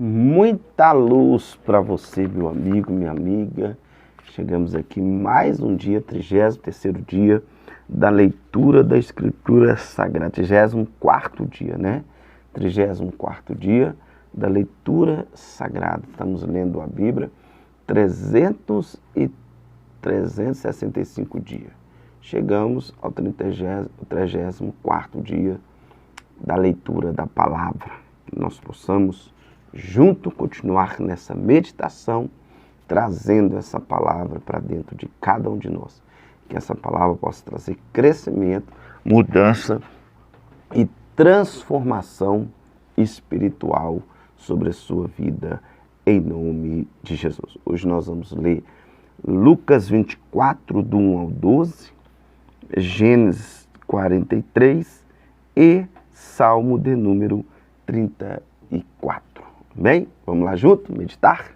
Muita luz para você, meu amigo, minha amiga. Chegamos aqui mais um dia, 33º dia da leitura da Escritura Sagrada. 34º dia, né? 34º dia da leitura sagrada. Estamos lendo a Bíblia 365 dias. Chegamos ao 34º dia da leitura da palavra. Que nós possamos junto continuar nessa meditação, trazendo essa palavra para dentro de cada um de nós. Que essa palavra possa trazer crescimento, mudança e transformação espiritual sobre a sua vida, em nome de Jesus. Hoje nós vamos ler Lucas 24, do 1 ao 12, Gênesis 43 e Salmo de número 34. Bem, vamos lá junto, meditar?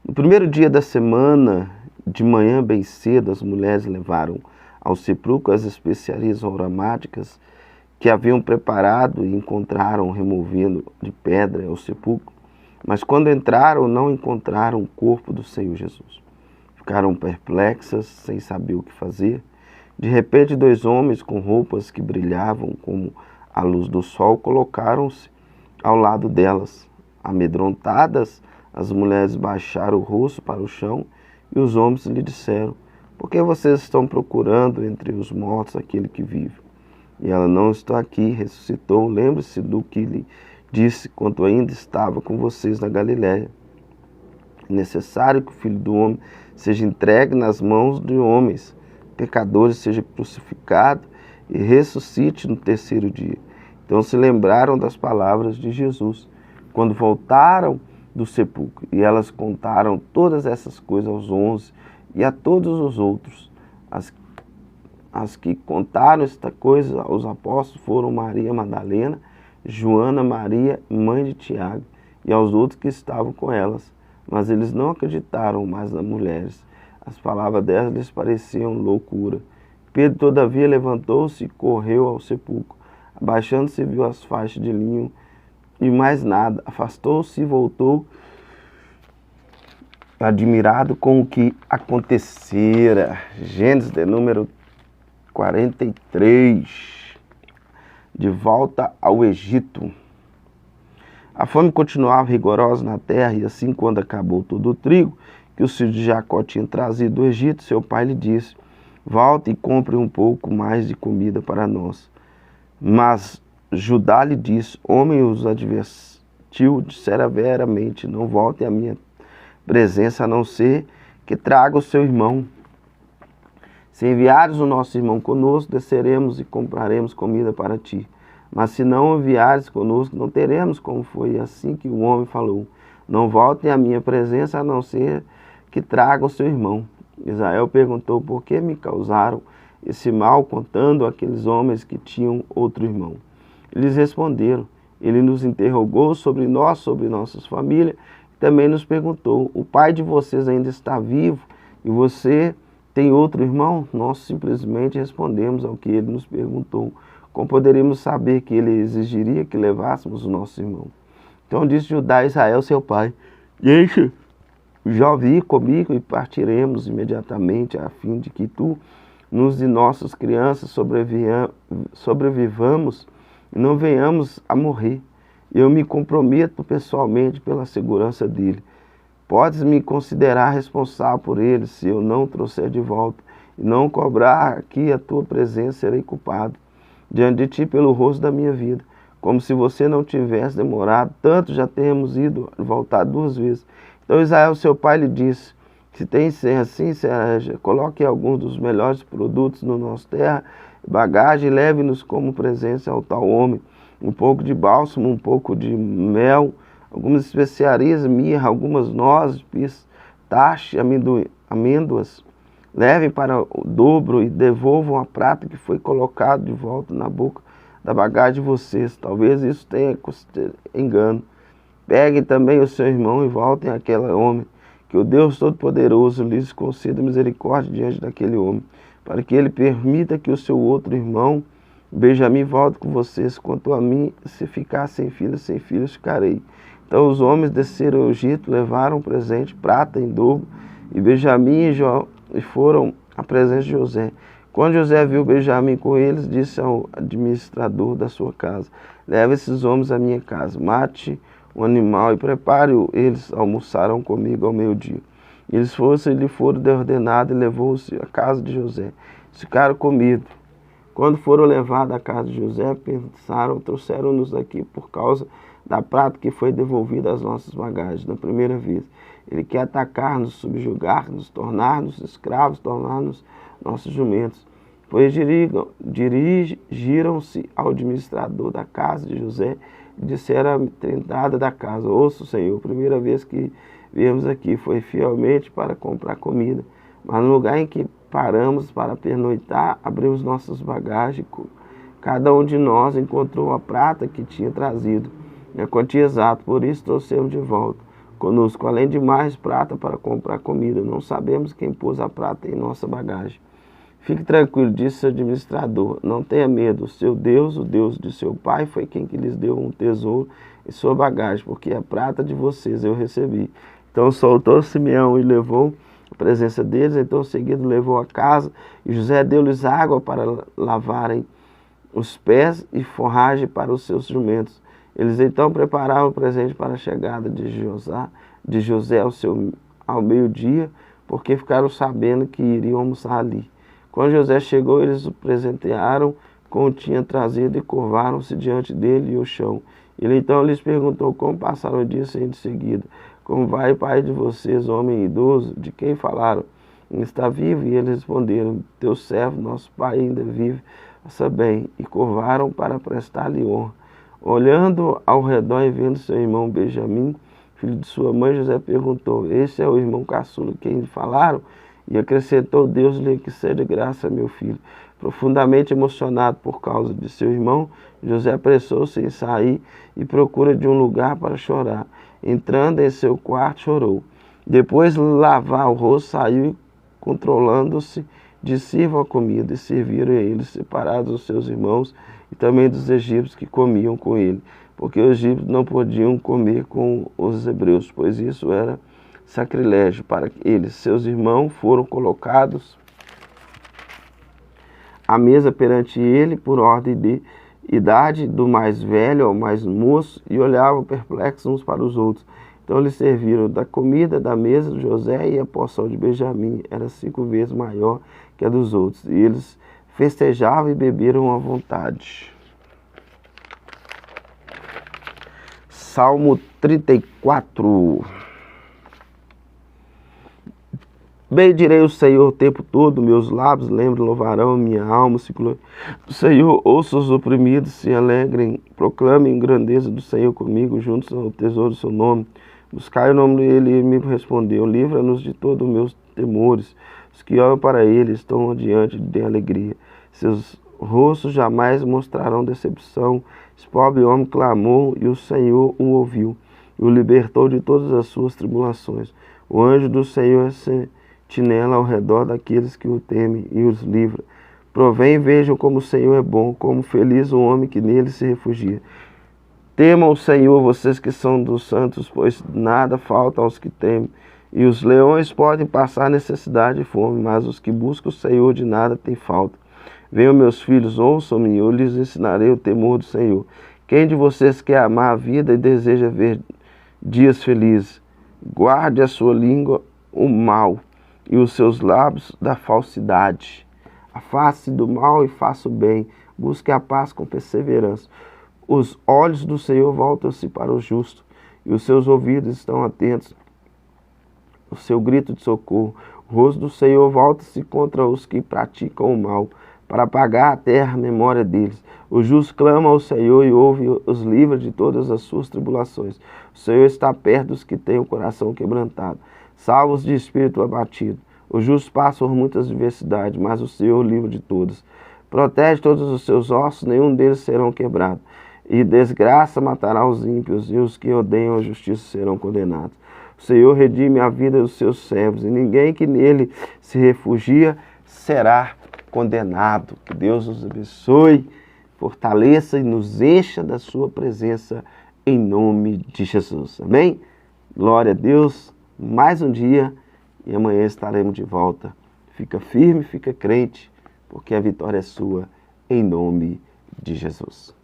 No primeiro dia da semana, de manhã bem cedo, as mulheres levaram ao sepulcro as especiarias aromáticas que haviam preparado e encontraram removendo de pedra o sepulcro. Mas quando entraram, não encontraram o corpo do Senhor Jesus. Ficaram perplexas, sem saber o que fazer. De repente, 2 homens com roupas que brilhavam como a luz do sol colocaram-se ao lado delas. Amedrontadas, as mulheres baixaram o rosto para o chão e os homens lhe disseram: por que vocês estão procurando entre os mortos aquele que vive? E ela: não está aqui, ressuscitou. Lembre-se do que lhe disse quando ainda estava com vocês na Galiléia. É necessário que o Filho do Homem seja entregue nas mãos de homens, pecadores, seja crucificado e ressuscite no 3º dia. Então se lembraram das palavras de Jesus, quando voltaram do sepulcro. E elas contaram todas essas coisas aos 11 e a todos os outros. As que contaram esta coisa aos apóstolos foram Maria Madalena, Joana, Maria, mãe de Tiago, e aos outros que estavam com elas. Mas eles não acreditaram mais nas mulheres. As palavras delas lhes pareciam loucura. Pedro, todavia, levantou-se e correu ao sepulcro. Abaixando-se, viu as faixas de linho e mais nada. Afastou-se e voltou, admirado com o que acontecera. Gênesis de número 43. De volta ao Egito. A fome continuava rigorosa na terra, e assim, quando acabou todo o trigo que o filho de Jacó tinha trazido do Egito, seu pai lhe disse: volte e compre um pouco mais de comida para nós. Mas Judá lhe disse: homem os advertiu severamente: não voltem à minha presença, a não ser que traga o seu irmão. Se enviares o nosso irmão conosco, desceremos e compraremos comida para ti. Mas se não enviares conosco, não teremos como foi. Assim que o homem falou: não voltem à minha presença, a não ser que traga o seu irmão. Israel perguntou: por que me causaram esse mal, contando aqueles homens que tinham outro irmão? Eles responderam: ele nos interrogou sobre nós, sobre nossas famílias, e também nos perguntou: o pai de vocês ainda está vivo e você tem outro irmão? Nós simplesmente respondemos ao que ele nos perguntou. Como poderíamos saber que ele exigiria que levássemos o nosso irmão? Então disse Judá a Israel, seu pai: deixa já vir comigo e partiremos imediatamente, a fim de que tu nos e nossas crianças sobrevivamos e não venhamos a morrer. Eu me comprometo pessoalmente pela segurança dele. Podes me considerar responsável por ele. Se eu não trouxer de volta e não cobrar aqui a tua presença, serei culpado diante de ti pelo rosto da minha vida. Como se você não tivesse demorado, tanto já temos ido voltar 2 vezes. Então Israel, seu pai, lhe disse: se tem assim, coloque alguns dos melhores produtos no nosso terra, bagagem, e leve-nos como presença ao tal homem um pouco de bálsamo, um pouco de mel, algumas especiarias, mirra, algumas nozes, pistache, amêndoas. Levem para o dobro e devolvam a prata que foi colocado de volta na boca da bagagem de vocês. Talvez isso tenha engano. Peguem também o seu irmão e voltem àquele homem. Que o Deus Todo-Poderoso lhes conceda misericórdia diante daquele homem, para que ele permita que o seu outro irmão, Benjamim, volte com vocês. Quanto a mim, se ficar sem filhos ficarei. Então os homens desceram ao Egito, levaram presente, prata em dobro, e Benjamim e foram à presença de José. Quando José viu Benjamim com eles, disse ao administrador da sua casa: leve esses homens à minha casa, mate um animal e prepare-o. Eles almoçarão comigo ao meio-dia. Eles lhe foram ordenados e levou-os à casa de José. Ficaram comidos. Quando foram levados à casa de José, pensaram: trouxeram-nos aqui por causa da prata que foi devolvida às nossas bagagens na primeira vez. Ele quer atacar-nos, subjugar-nos, tornar-nos escravos, tornar-nos nossos jumentos. Pois dirigiram-se ao administrador da casa de José e disseram à entrada da casa: ouça, Senhor, a primeira vez que viemos aqui foi fielmente para comprar comida, mas no lugar em que paramos para pernoitar, abrimos nossas bagagens. Cada um de nós encontrou a prata que tinha trazido, a quantia exata, por isso trouxemos de volta conosco, além de mais prata para comprar comida. Não sabemos quem pôs a prata em nossa bagagem. Fique tranquilo, disse o administrador, não tenha medo. O seu Deus, o Deus de seu pai, foi quem que lhes deu um tesouro em sua bagagem, porque a prata de vocês eu recebi. Então soltou Simeão e levou a presença deles. Então seguido levou a casa, e José deu-lhes água para lavarem os pés e forragem para os seus jumentos. Eles então prepararam o presente para a chegada de José ao meio-dia, porque ficaram sabendo que iriam almoçar ali. Quando José chegou, eles o presentearam com o que tinha trazido e curvaram-se diante dele e o chão. Ele então lhes perguntou como passaram o dia sem de seguida. Como vai, pai de vocês, homem idoso? De quem falaram? Ele está vivo? E eles responderam: teu servo, nosso pai, ainda vive. Faça bem. E curvaram para prestar-lhe honra. Olhando ao redor e vendo seu irmão Benjamim, filho de sua mãe, José perguntou: esse é o irmão caçula quem lhe falaram? E acrescentou: Deus lhe que seja graça, meu filho. Profundamente emocionado por causa de seu irmão, José apressou-se em sair e procura de um lugar para chorar. Entrando em seu quarto, chorou. Depois de lavar o rosto, saiu e, controlando-se, disse: sirvam a comida. E serviram a eles, separados dos seus irmãos e também dos egípcios que comiam com ele, porque os egípcios não podiam comer com os hebreus, pois isso era sacrilégio para eles. Seus irmãos foram colocados à mesa perante ele por ordem de idade, do mais velho ao mais moço, e olhavam perplexos uns para os outros. Então eles serviram da comida da mesa de José, e a porção de Benjamim era 5 vezes maior que a dos outros. E eles festejavam e beberam à vontade. Salmo 34. Bendirei o Senhor o tempo todo, meus lábios louvarão, minha alma se glorifica do Senhor. Ouça os oprimidos, se alegrem, proclamem grandeza do Senhor comigo, juntos ao tesouro do seu nome. Buscai o nome dele, e ele me respondeu. Livra-nos de todos os meus temores. Os que olham para ele estão adiante de alegria. Seus rostos jamais mostrarão decepção. Esse pobre homem clamou, e o Senhor o ouviu, e o libertou de todas as suas tribulações. O anjo do Senhor é sentinela ao redor daqueles que o temem e os livra. Provém e vejam como o Senhor é bom, como feliz o homem que nele se refugia. Temam o Senhor, vocês que são dos santos, pois nada falta aos que temem. E os leões podem passar necessidade e fome, mas os que buscam o Senhor de nada têm falta. Venham, meus filhos, ouçam-me, eu lhes ensinarei o temor do Senhor. Quem de vocês quer amar a vida e deseja ver dias felizes? Guarde a sua língua o mal e os seus lábios da falsidade. Afaste do mal e faça o bem. Busque a paz com perseverança. Os olhos do Senhor voltam-se para o justo, e os seus ouvidos estão atentos ao seu grito de socorro. O rosto do Senhor volta-se contra os que praticam o mal, para apagar a terra a memória deles. O justo clama ao Senhor e ouve os livra de todas as suas tribulações. O Senhor está perto dos que têm o coração quebrantado, salva-os de espírito abatido. O justo passa por muitas adversidades, mas o Senhor livra de todas. Protege todos os seus ossos, nenhum deles serão quebrados. E desgraça matará os ímpios, e os que odeiam a justiça serão condenados. O Senhor redime a vida dos seus servos, e ninguém que nele se refugia será condenado. Que Deus nos abençoe, fortaleça e nos encha da sua presença, em nome de Jesus. Amém? Glória a Deus. Mais um dia e amanhã estaremos de volta. Fica firme, fica crente, porque a vitória é sua, em nome de Jesus.